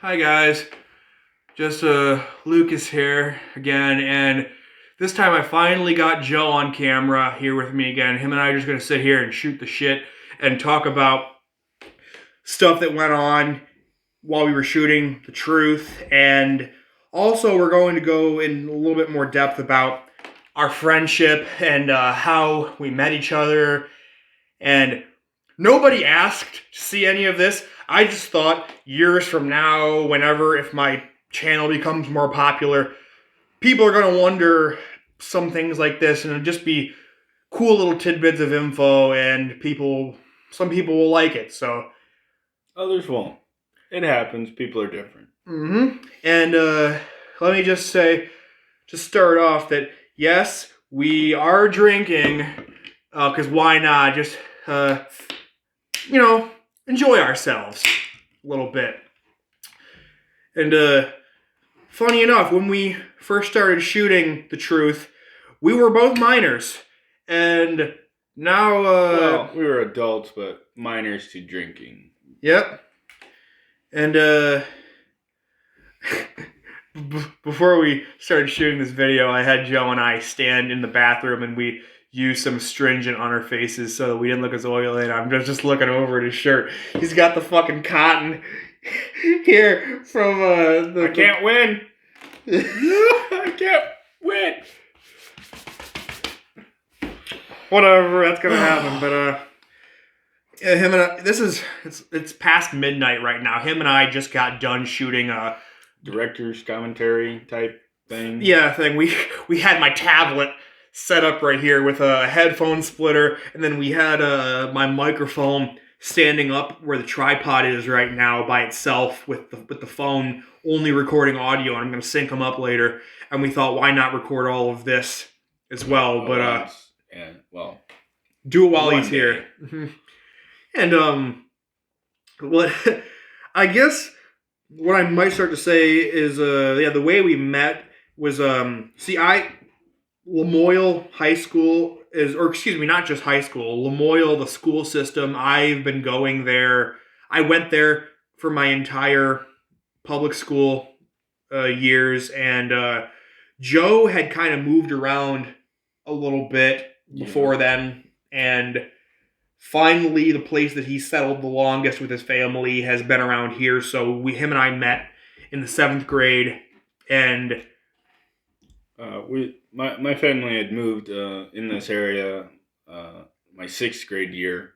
Hi guys, just Lucas here again, and this time I finally got Joe on camera here with me again. Him and I are just gonna sit here and shoot the shit and talk about stuff that went on while we were shooting the truth, and also we're going to go in a little bit more depth about our friendship and how we met each other. And nobody asked to see any of this. I just thought years from now, whenever, if my channel becomes more popular, people are going to wonder some things like this, and it'll just be cool little tidbits of info, and some people will like it. So, Others won't. It happens. People are different. and let me just say, to start off, that yes, we are drinking, because why not? Just, enjoy ourselves a little bit. And funny enough, when we first started shooting The Truth, we were both minors. And now, Well, we were adults, but minors to drinking. Yep. And, before we started shooting this video, I had Joe and I stand in the bathroom and we used some astringent on our faces so that we didn't look as oily. And I'm just looking over at his shirt. He's got the fucking cotton here from I can't win. I can't win. Whatever, that's gonna happen. But him and I, it's past midnight right now. Him and I just got done shooting a director's commentary type thing. Yeah, thing. We had my tablet set up right here with a headphone splitter, and then we had my microphone standing up where the tripod is right now by itself with the phone only recording audio. And I'm gonna sync them up later. And we thought, why not record all of this as well? Do it while he's here. And what I guess what I might start to say is the way we met was Lamoille High School not just high school, Lamoille, the school system. I've been going there. I went there for my entire public school years, and Joe had kind of moved around a little bit before then, and finally the place that he settled the longest with his family has been around here. So him and I met in the 7th grade, and my family had moved in this area my 6th grade year.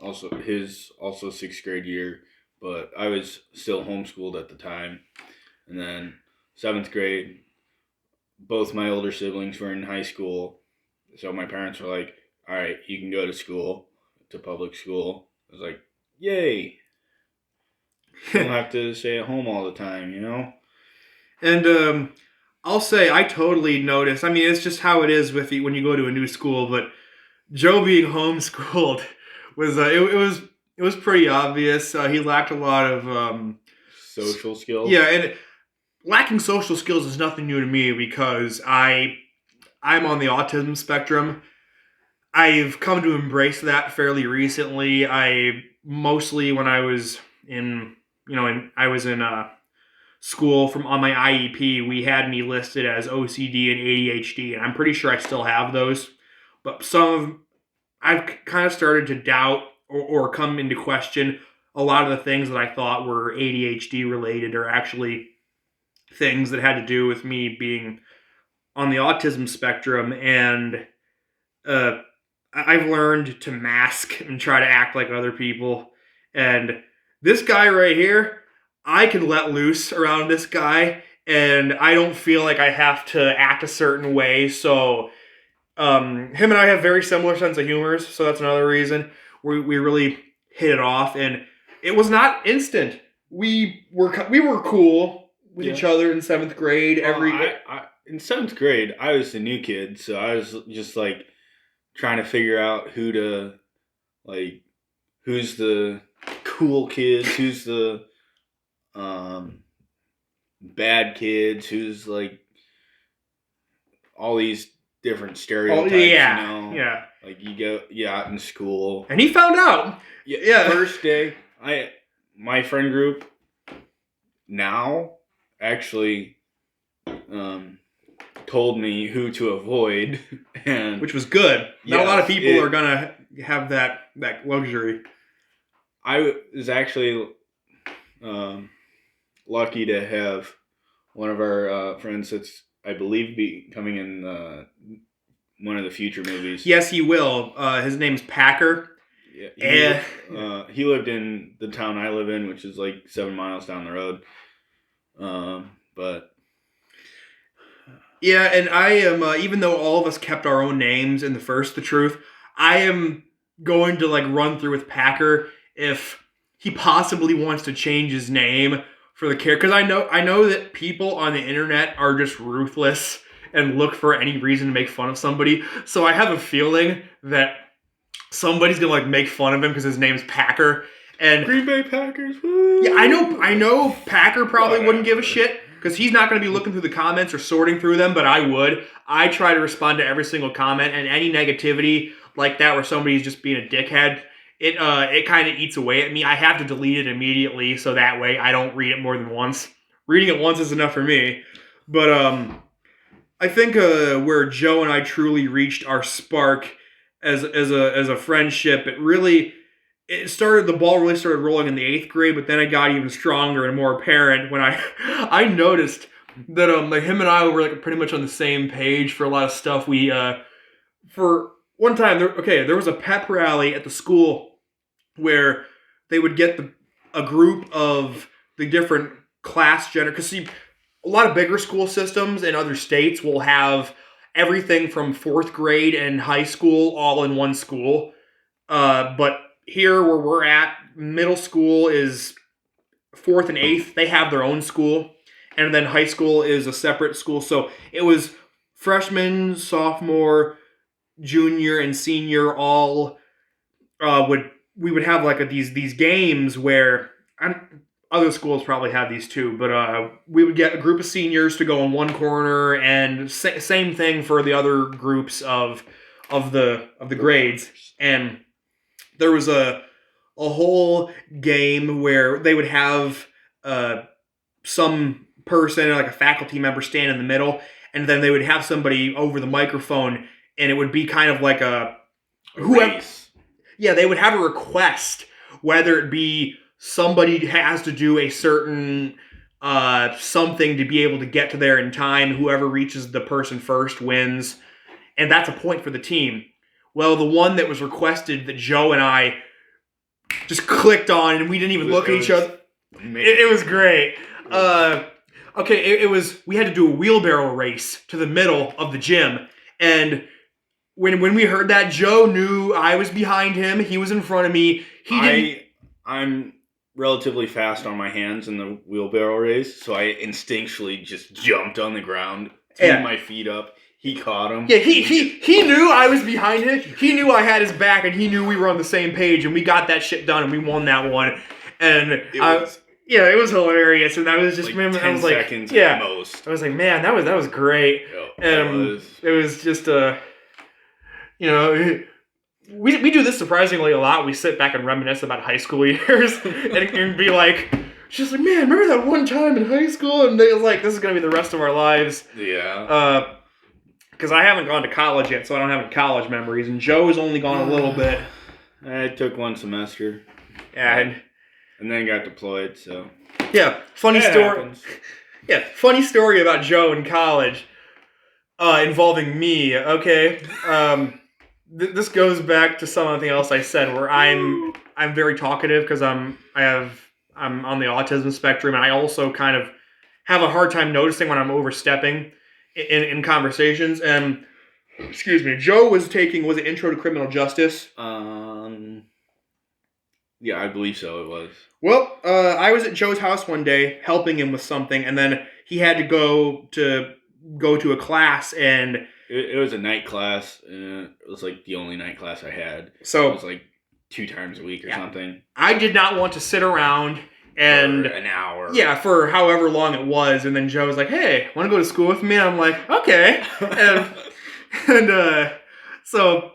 Also his 6th grade year, but I was still homeschooled at the time. And then 7th grade, both my older siblings were in high school. So my parents were like, all right, you can go to public school. I was like, yay. You don't have to stay at home all the time, you know? And I'll say I totally noticed. I mean, it's just how it is with when you go to a new school, but Joe being homeschooled was it was pretty obvious. He lacked a lot of social skills. Yeah, and lacking social skills is nothing new to me because I'm on the autism spectrum. I've come to embrace that fairly recently. When I was in school on my IEP, we had me listed as OCD and ADHD, and I'm pretty sure I still have those. But I've kind of started to doubt or come into question a lot of the things that I thought were ADHD related are actually things that had to do with me being on the autism spectrum. And I've learned to mask and try to act like other people. And this guy right here, I can let loose around this guy, and I don't feel like I have to act a certain way. So him and I have very similar sense of humors, so that's another reason we really hit it off. And it was not instant. We were cool with each other in 7th grade. In 7th grade, I was the new kid, so I was just like trying to figure out who's the cool kids, who's the bad kids, who's like all these different stereotypes. Yeah. Like you out in school, and he found out. Yeah. First day, my friend group, now actually told me who to avoid, and which was good. Not a lot of yes, people are gonna have that luxury. I was actually lucky to have one of our friends that's, I believe, be coming in one of the future movies. Yes, he will. His name's Packer. Yeah, he lived in the town I live in, which is like 7 miles down the road. But yeah, and I am, even though all of us kept our own names in the truth, I am going to like run through with Packer if he possibly wants to change his name for the character. Because I know that people on the internet are just ruthless and look for any reason to make fun of somebody. So I have a feeling that somebody's gonna like make fun of him because his name's Packer. And Green Bay Packers. Woo! yeah, I know Packer probably wouldn't give a shit because he's not going to be looking through the comments or sorting through them, but I would. I try to respond to every single comment, and any negativity like that where somebody's just being a dickhead, it kind of eats away at me. I have to delete it immediately so that way I don't read it more than once. Reading it once is enough for me. But I think where Joe and I truly reached our spark as a friendship, the ball really started rolling in the 8th grade, but then it got even stronger and more apparent when I noticed that like him and I were like pretty much on the same page for a lot of stuff. We for one time there was a pep rally at the school where they would get a group of the different because see, a lot of bigger school systems in other states will have everything from 4th grade and high school all in one school, but here where we're at, middle school is 4th and 8th. They have their own school. And then high school is a separate school. So it was freshman, sophomore, junior, and senior all we would have like these games where other schools probably have these too, but we would get a group of seniors to go in one corner, and same thing for the other groups of the grades. And there was a whole game where they would have some person, like a faculty member, stand in the middle, and then they would have somebody over the microphone, and it would be kind of like race. Yeah, they would have a request, whether it be somebody has to do a certain something to be able to get to there in time. Whoever reaches the person first wins, and that's a point for the team. Well, the one that was requested that Joe and I just clicked on, and we didn't even look at each other. It was great. It was, we had to do a wheelbarrow race to the middle of the gym, and when we heard that, Joe knew I was behind him. He was in front of me. I'm relatively fast on my hands in the wheelbarrow race, so I instinctually just jumped on the ground, threw my feet up. He caught him. Yeah, he knew I was behind him. He knew I had his back, and he knew we were on the same page, and we got that shit done, and we won that one. And it was hilarious. And I was just, like 10 seconds at most. I was like, man, that was great. It was just we do this surprisingly a lot. We sit back and reminisce about high school years and be like, she's like, man, remember that one time in high school? And it was like, this is going to be the rest of our lives. Yeah. Because I haven't gone to college yet, so I don't have any college memories. And Joe's only gone a little bit. I took one semester. And then got deployed, so. Yeah, funny story. Happens. Yeah, funny story about Joe in college involving me, okay? This goes back to something else I said where I'm very talkative because I'm on the autism spectrum, and I also kind of have a hard time noticing when I'm overstepping in conversations. And excuse me, Joe was it Intro to Criminal Justice? Yeah, I believe so. It was. Well, I was at Joe's house one day helping him with something, and then he had to go to a class, and it was a night class. And it was like the only night class I had. So it was like 2 times a week or something. I did not want to sit around and for an hour. Yeah, for however long it was, and then Joe was like, "Hey, want to go to school with me?" And I'm like, "Okay." and so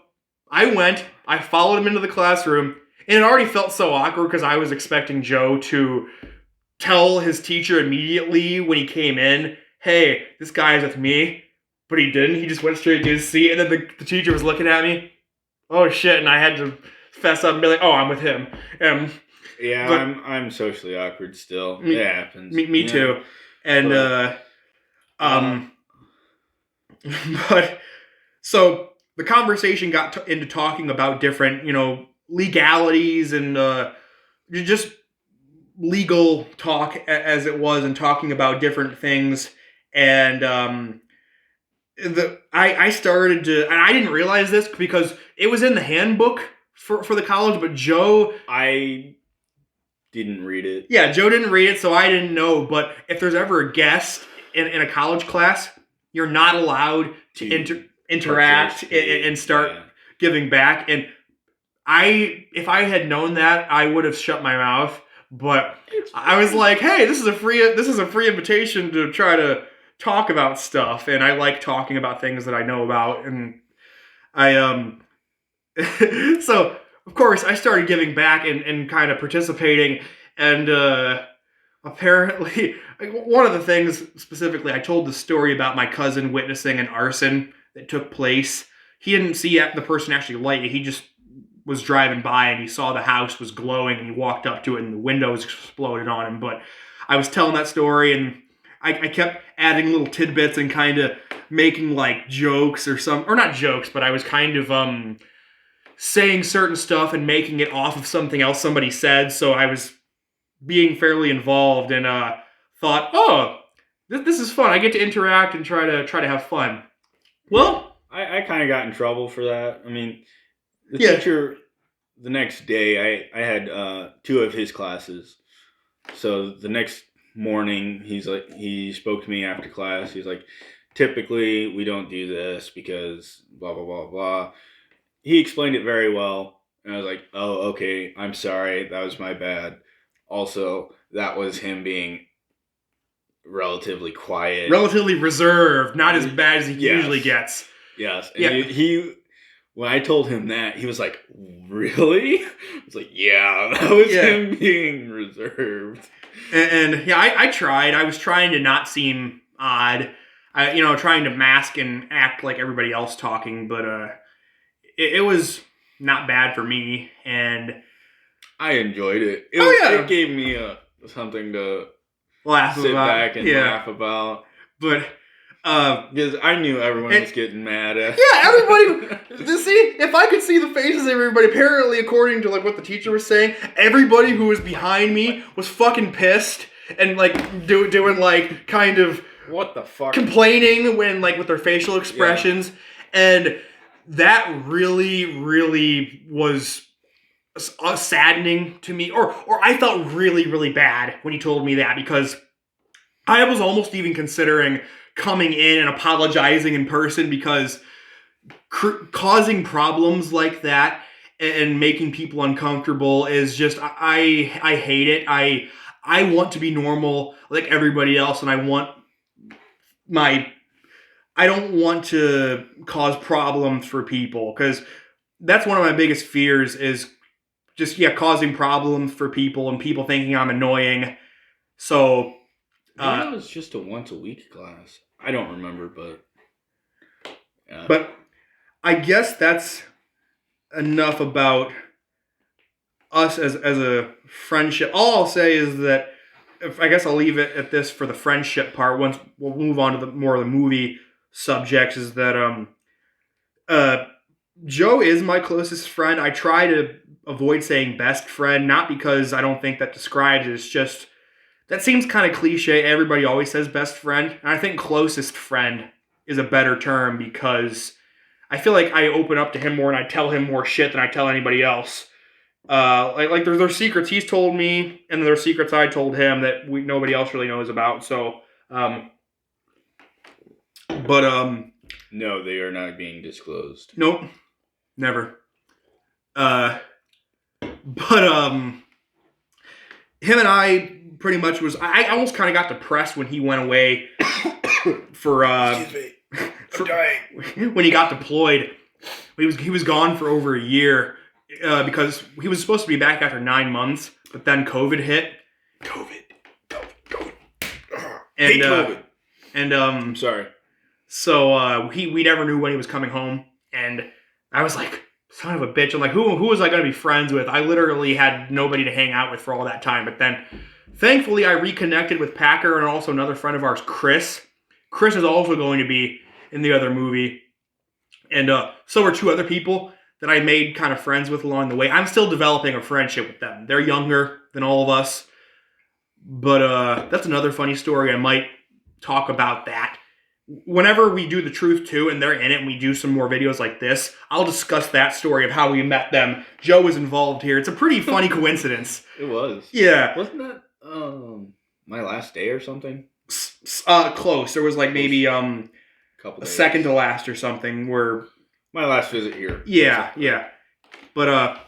I went. I followed him into the classroom, and it already felt so awkward because I was expecting Joe to tell his teacher immediately when he came in, hey, this guy's with me. But he didn't. He just went straight to his seat. And then the teacher was looking at me. Oh, shit. And I had to fess up and be like, oh, I'm with him. Yeah, but I'm socially awkward still. It happens. Me too. And, but, so the conversation got into talking about different, legalities and just legal talk as it was, and talking about different things. And I started to, and I didn't realize this because it was in the handbook for the college, but I didn't read it. Yeah, Joe didn't read it, so I didn't know. But if there's ever a guest in a college class, you're not allowed to interact and start giving back. And if I had known that, I would have shut my mouth. But I was like, hey, this is a free invitation to try to talk about stuff, and I like talking about things that I know about. And I so of course I started giving back and kind of participating. And apparently one of the things specifically, I told the story about my cousin witnessing an arson that took place. He didn't see the person actually light it. He just was driving by and he saw the house was glowing, and he walked up to it and the windows exploded on him. But I was telling that story, and I kept adding little tidbits and kind of making like jokes or not jokes, but I was kind of saying certain stuff and making it off of something else somebody said. So I was being fairly involved, and thought, oh, this is fun. I get to interact and try to have fun. Well, I kind of got in trouble for that. I mean, the teacher, the next day, I had 2 of his classes. So the next morning, he spoke to me after class. He's like, typically we don't do this because blah, blah, blah, blah. He explained it very well. And I was like, oh, okay, I'm sorry. That was my bad. Also, that was him being relatively quiet. Relatively reserved. Not as bad as he usually gets. Yes. And he when I told him that, he was like, really? I was like, yeah, that was him being reserved. And I tried. I was trying to not seem odd. Trying to mask and act like everybody else talking. But it was not bad for me. And I enjoyed it. It gave me something to sit back and laugh about. But because I knew everyone was getting mad at. Yeah, everybody. See, if I could see the faces of everybody, apparently, according to like what the teacher was saying, everybody who was behind me was fucking pissed and like doing like kind of what the fuck complaining when like with their facial expressions, and that really, really was saddening to me, or I felt really, really bad when he told me that, because I was almost even considering coming in and apologizing in person, because causing problems like that and making people uncomfortable is just, I hate it. I want to be normal like everybody else, and I don't want to cause problems for people, because that's one of my biggest fears is just, causing problems for people and people thinking I'm annoying. So, it was just a once a week class. I don't remember, but. But I guess that's enough about us as a friendship. All I'll say is that, I guess I'll leave it at this for the friendship part. Once we'll move on to the more of the movie subjects, is that Joe is my closest friend. I try to avoid saying best friend, not because I don't think that describes it. It's just, that seems kind of cliche. Everybody always says best friend. And I think closest friend is a better term, because I feel like I open up to him more and I tell him more shit than I tell anybody else. Like there's secrets he's told me, and there's secrets I told him that nobody else really knows about. So, no, they are not being disclosed. Nope, never. Him and I pretty much I almost kind of got depressed when he went away for Excuse me. I'm dying. When he got deployed. He was gone for over a year, because he was supposed to be back after 9 months, but then COVID hit. COVID. Hate and COVID. and I'm sorry. so we never knew when he was coming home, and I was like, son of a bitch. I'm like, who was I going to be friends with? I literally had nobody to hang out with for all that time. But then, thankfully, I reconnected with Packer and also another friend of ours, Chris. Chris is also going to be in the other movie, and so are two other people that I made kind of friends with along the way. I'm still developing a friendship with them. They're younger than all of us, but that's another funny story. I might talk about that whenever we do the Truth 2 and they're in it and we do some more videos like this. I'll discuss that story of how we met them. Joe was involved here. It's a pretty funny coincidence. It was. Yeah. Wasn't that my last day or something? Close. There was like maybe Couple a days. second to last or something where My last visit here. yeah. But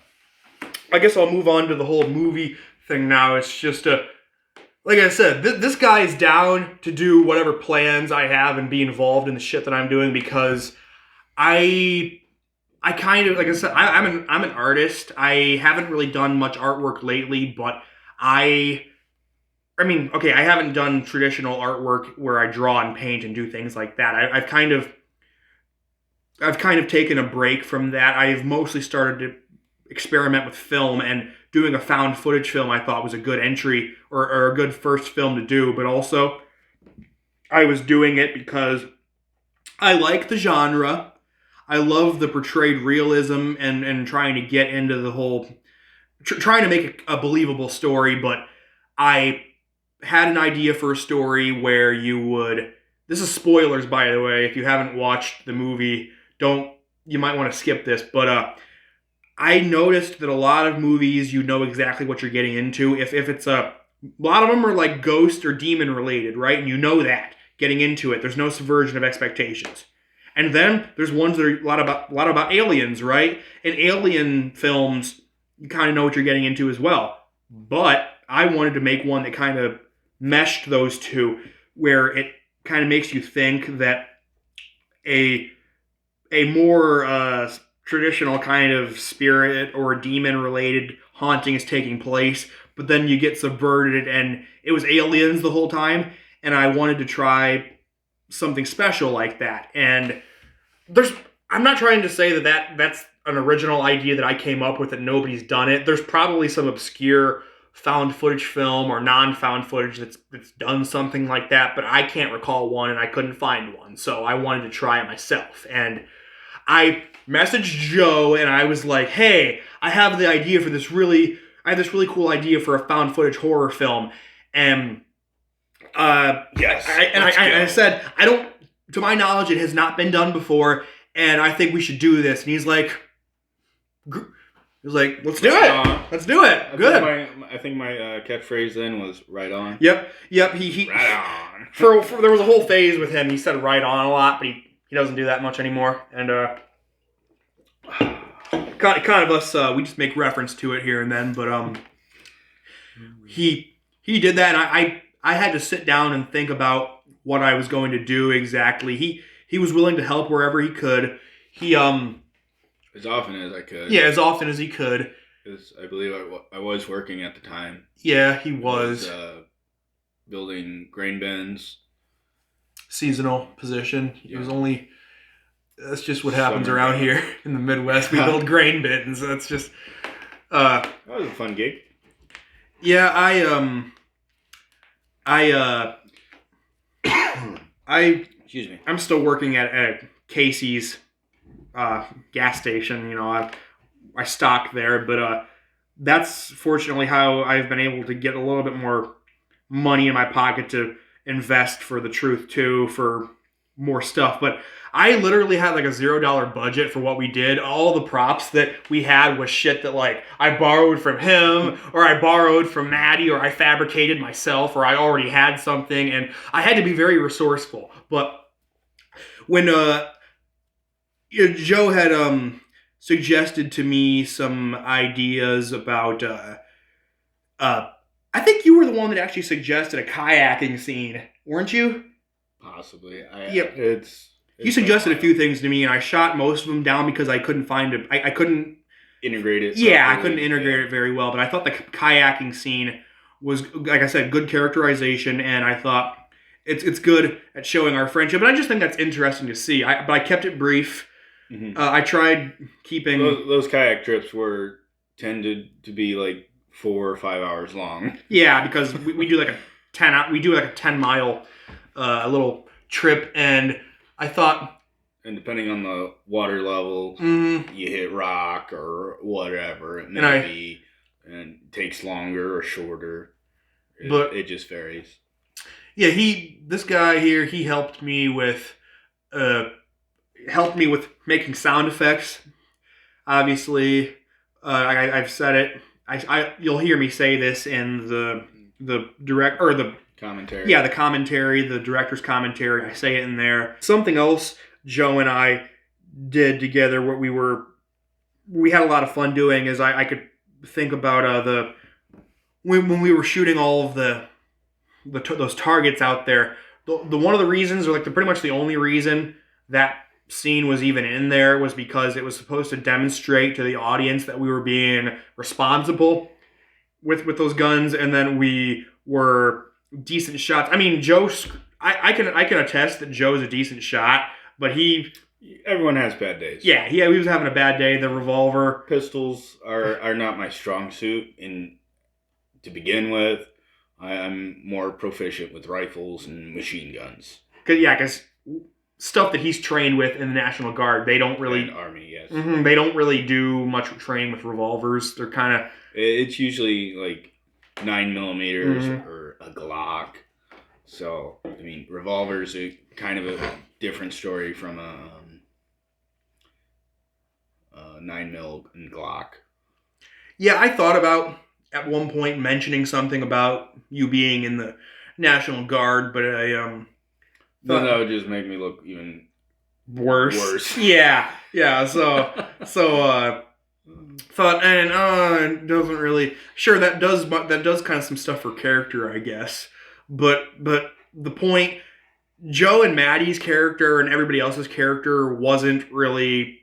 I guess I'll move on to the whole movie thing now. It's just like I said, this guy is down to do whatever plans I have and be involved in the shit that I'm doing because I kind of, like I said, I'm an artist. I haven't really done much artwork lately, but I mean, okay, I haven't done traditional artwork where I draw and paint and do things like that. I've kind of taken a break from that. I've mostly started to experiment with film, and doing a found footage film I thought was a good entry or a good first film to do, but also I was doing it because I like the genre. I love the portrayed realism and trying to get into the whole, trying to make a believable story, but I had an idea for a story where you would, this is spoilers by the way, if you haven't watched the movie, you might want to skip this, but I noticed that a lot of movies, you know exactly what you're getting into. If it's a lot of them are like ghost or demon related, right? And you know that getting into it. There's no subversion of expectations. And then there's ones that are a lot about aliens, right? In alien films, you kind of know what you're getting into as well. But I wanted to make one that kind of meshed those two, where it kind of makes you think that a more traditional kind of spirit or demon related haunting is taking place, but then you get subverted and it was aliens the whole time, and I wanted to try something special like that. And I'm not trying to say that's an original idea that I came up with, that nobody's done it. There's probably some obscure found footage film or non-found footage that's done something like that, but I can't recall one and I couldn't find one. So I wanted to try it myself. And I messaged Joe and I was like, hey, I have this really cool idea for a found footage horror film. And Yes. I said, to my knowledge, it has not been done before, and I think we should do this. And he's like, let's do it. Let's do it. Good. I think my catchphrase then was right on. Yep. He Right on. for there was a whole phase with him. He said right on a lot, but he doesn't do that much anymore. And kind of us, we just make reference to it here and then. But he did that, and I had to sit down and think about what I was going to do exactly. He was willing to help wherever he could. He As often as I could. Yeah, as often as he could. Because I believe I was working at the time. Yeah, he was. Building grain bins. Seasonal position. Yeah. It was only... That's just what happens Summer. around here in the Midwest. We build grain bins. That's just... That was a fun gig. Yeah, Excuse me. I'm still working at Casey's gas station. You know, I stock there, but that's fortunately how I've been able to get a little bit more money in my pocket to invest for the Truth 2, for more stuff. But I literally had like a $0 budget for what we did. All the props that we had was shit that like I borrowed from him, or I borrowed from Maddie, or I fabricated myself, or I already had something, and I had to be very resourceful. But when Joe had suggested to me some ideas about I think you were the one that actually suggested a kayaking scene, weren't you? Possibly. Yep. You suggested a few things to me, and I shot most of them down because I couldn't find it. I couldn't integrate it. Yeah, I properly. couldn't integrate it very well. But I thought the kayaking scene was, like I said, good characterization, and I thought it's good at showing our friendship. And I just think that's interesting to see. But I kept it brief. Mm-hmm. I tried keeping those kayak trips tended to be like 4 or 5 hours long. Yeah, because we do like a 10-mile little trip, and I thought. And depending on the water level, you hit rock or whatever it may be, and it takes longer or shorter. It just varies. Yeah, this guy here, he helped me with making sound effects. Obviously, I've said it. You'll hear me say this in the commentary. Yeah, the commentary, the director's commentary. I say it in there. Something else Joe and I did together, what we had a lot of fun doing, is I could think about when we were shooting all of those targets out there. The one of the reasons, or like pretty much the only reason that scene was even in there, was because it was supposed to demonstrate to the audience that we were being responsible with those guns, and then we were decent shots. I mean, Joe, I can attest that Joe's a decent shot, but everyone has bad days. Yeah, he was having a bad day. The revolver, pistols are not my strong suit. To begin with, I'm more proficient with rifles and machine guns. Because stuff that he's trained with in the National Guard, they don't really... And Army, yes. Mm-hmm, they don't really do much training with revolvers. They're kind of... It's usually like 9mm or a Glock. So, I mean, revolvers are kind of a different story from a 9mm and Glock. Yeah, I thought about at one point mentioning something about you being in the National Guard, but I then that would just make me look even worse. Yeah. So thought, and it doesn't really. Sure, that does kind of some stuff for character, I guess. But the point, Joe and Maddie's character and everybody else's character wasn't really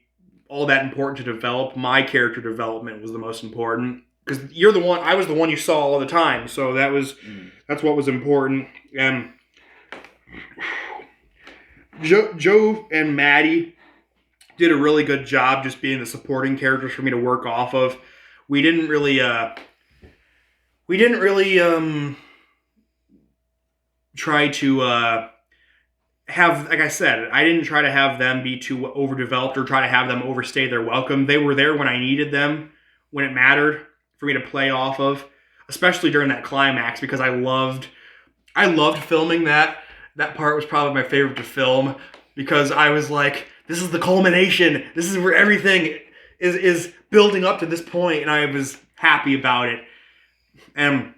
all that important to develop. My character development was the most important, because I was the one you saw all the time. So that's what was important. Joe and Maddie did a really good job just being the supporting characters for me to work off of. We didn't really try to have, like I said, I didn't try to have them be too overdeveloped or try to have them overstay their welcome. They were there when I needed them, when it mattered for me to play off of, especially during that climax, because I loved filming that. That part was probably my favorite to film, because I was like, this is the culmination. This is where everything is building up to this point, and I was happy about it. And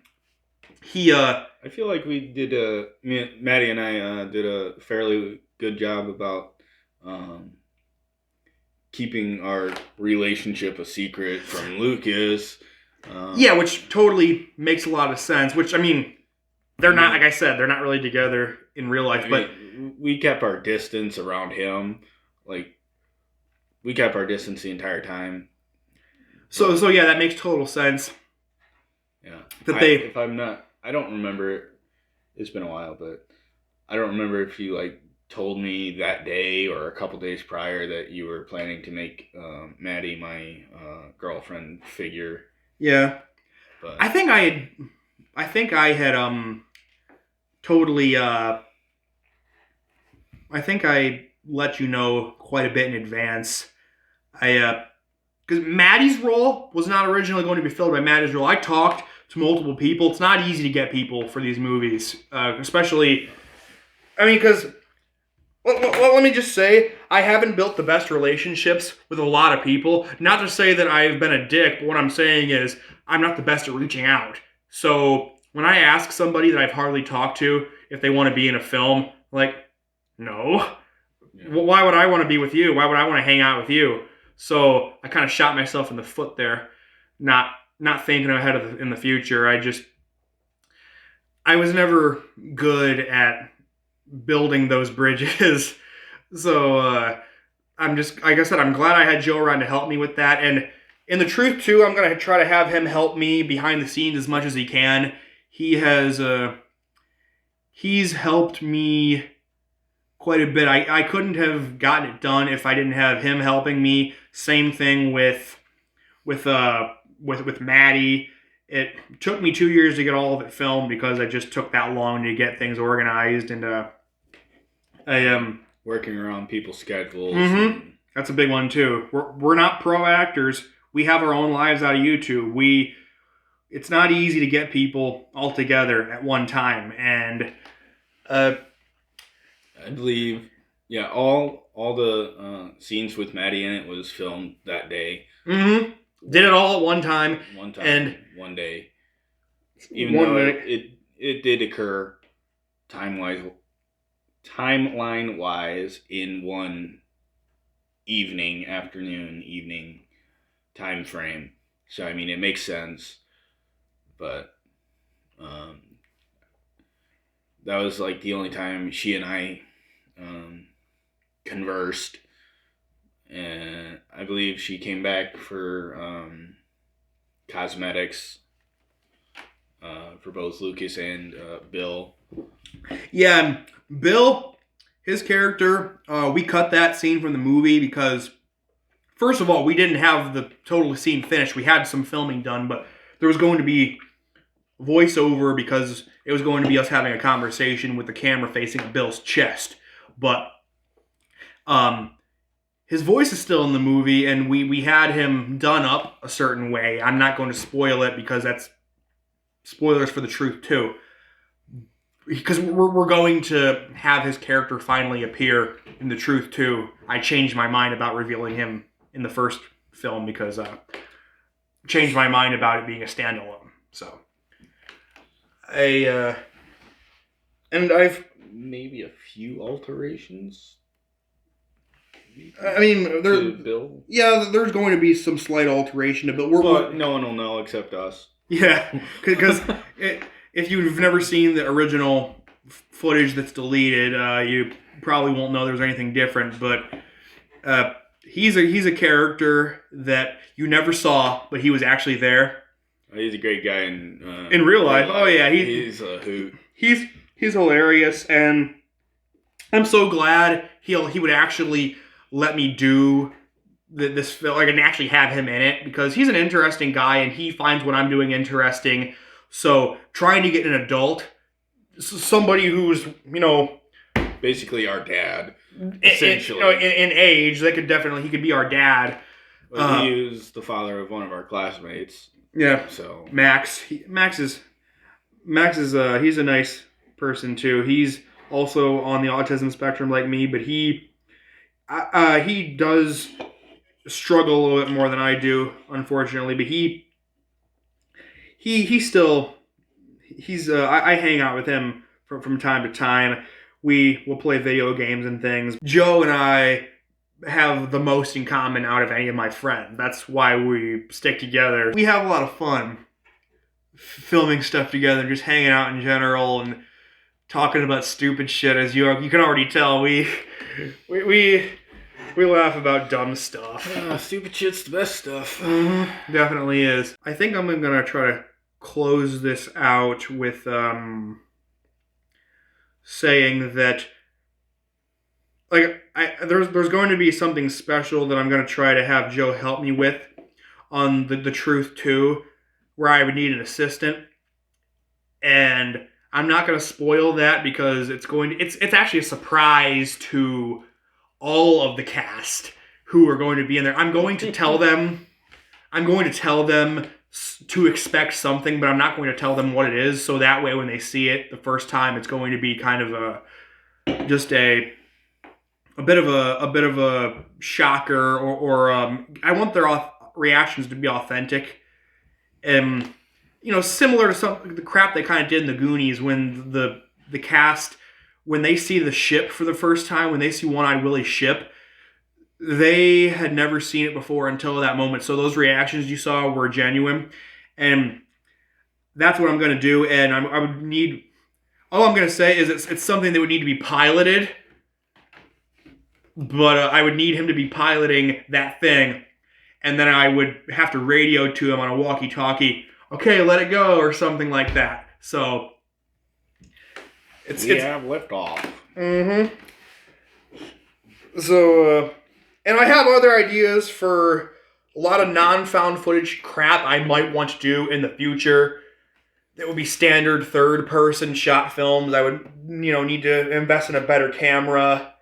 I feel like we did Maddie and I did a fairly good job about keeping our relationship a secret from Lucas. Which totally makes a lot of sense. Which, I mean, they're not, like I said, they're not really together in real life. But we kept our distance around him. Like, we kept our distance the entire time. So yeah, that makes total sense. Yeah. If I'm not, I don't remember. It's been a while, but I don't remember if you told me that day or a couple days prior that you were planning to make Maddie my girlfriend figure. Yeah. But I think I had totally. I think I let you know quite a bit in advance. Because Maddie's role was not originally going to be filled by Maddie's role. I talked to multiple people. It's not easy to get people for these movies, especially. I mean, because let me just say, I haven't built the best relationships with a lot of people. Not to say that I've been a dick, but what I'm saying is I'm not the best at reaching out. So when I ask somebody that I've hardly talked to if they want to be in a film, like, no. Yeah. Why would I want to be with you? Why would I want to hang out with you? So I kind of shot myself in the foot there, not thinking ahead in the future. I was never good at building those bridges. So I'm just, like I said, I'm glad I had Joe around to help me with that. And in the truth, too, I'm going to try to have him help me behind the scenes as much as he can. He has he's helped me quite a bit. I couldn't have gotten it done if I didn't have him helping me. Same thing with Maddie. It took me 2 years to get all of it filmed because I just took that long to get things organized, and working around people's schedules. Mm-hmm. That's a big one too. We're not pro actors. We have our own lives out of YouTube. It's not easy to get people all together at one time, and I believe, yeah, all the scenes with Maddie in it was filmed that day. Mm-hmm. Did it all at one time. And one day. Even though it did occur timeline wise in one evening time frame. So I mean, it makes sense, but that was like the only time she and I conversed, and I believe she came back for cosmetics for both Lucas and Bill. Yeah, Bill, his character, we cut that scene from the movie because, first of all, we didn't have the total scene finished. We had some filming done, but there was going to be voiceover because it was going to be us having a conversation with the camera facing Bill's chest. But his voice is still in the movie, and we had him done up a certain way. I'm not going to spoil it because that's spoilers for The Truth too. Because we're going to have his character finally appear in The Truth too. I changed my mind about revealing him in the first film because changed my mind about it being a standalone. So and I've maybe a few alterations. I mean, Bill. Yeah, there's going to be some slight alteration to Bill. But no one will know except us. Yeah, because if you've never seen the original footage that's deleted, you probably won't know there's anything different. But he's a character that you never saw, but he was actually there. He's a great guy in real life. Oh yeah, he's a hoot. He's hilarious, and I'm so glad he would actually let me do this film, like, and actually have him in it, because he's an interesting guy and he finds what I'm doing interesting. So trying to get an adult, somebody who's, basically our dad, essentially. In age, he could be our dad. Well, he was the father of one of our classmates. Yeah. So Max is he's a nice person too. He's also on the autism spectrum like me, but he does struggle a little bit more than I do, unfortunately. But I hang out with him from time to time. We will play video games and things. Joe and I have the most in common out of any of my friends. That's why we stick together. We have a lot of fun filming stuff together, just hanging out in general and talking about stupid shit. As you can already tell, we laugh about dumb stuff. Stupid shit's the best stuff. Definitely is. I think I'm gonna try to close this out with saying that, like, there's going to be something special that I'm going to try to have Joe help me with on the Truth 2, where I would need an assistant. And I'm not going to spoil that because it's actually a surprise to all of the cast who are going to be in there. I'm going to tell them to expect something, but I'm not going to tell them what it is. So that way, when they see it the first time, it's going to be kind of a bit of a shocker, or I want their reactions to be authentic, and similar to some the crap they kind of did in the Goonies when the cast, when they see the ship for the first time, when they see One-Eyed Willie's ship, they had never seen it before until that moment. So those reactions you saw were genuine, and that's what I'm going to do. And I would need. All I'm going to say is it's something that would need to be piloted. But I would need him to be piloting that thing, and then I would have to radio to him on a walkie-talkie, okay, let it go, or something like that. So We have liftoff. Mm-hmm. So, and I have other ideas for a lot of non-found footage crap I might want to do in the future. That would be standard third-person shot films. I would, need to invest in a better camera.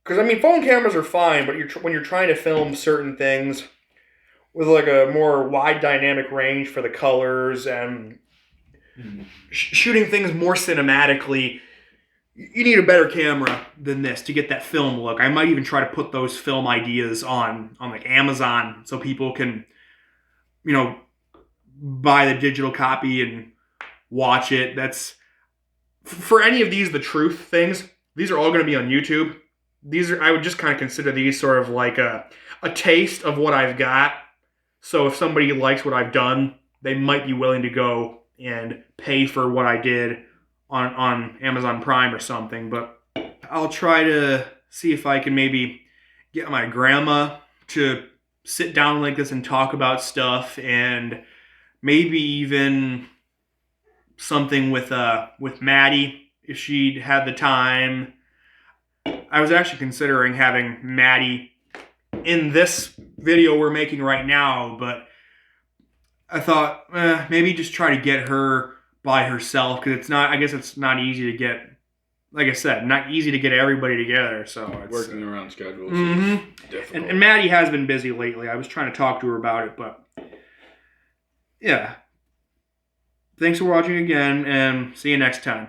Because, I mean, phone cameras are fine, but when you're trying to film certain things with, like, a more wide dynamic range for the colors and shooting things more cinematically, you need a better camera than this to get that film look. I might even try to put those film ideas on like Amazon so people can, buy the digital copy and watch it. That's for any of these, the truth things. These are all going to be on YouTube. I would just kind of consider these sort of like a taste of what I've got. So if somebody likes what I've done, they might be willing to go and pay for what I did on Amazon Prime or something. But I'll try to see if I can maybe get my grandma to sit down like this and talk about stuff, and maybe even something with Maddie if she'd had the time. I was actually considering having Maddie in this video we're making right now, but I thought maybe just try to get her by herself, because I guess it's not easy to get, like I said, not easy to get everybody together. So it's working around schedules. Mm-hmm. Is difficult. And Maddie has been busy lately. I was trying to talk to her about it, but yeah. Thanks for watching again, and see you next time.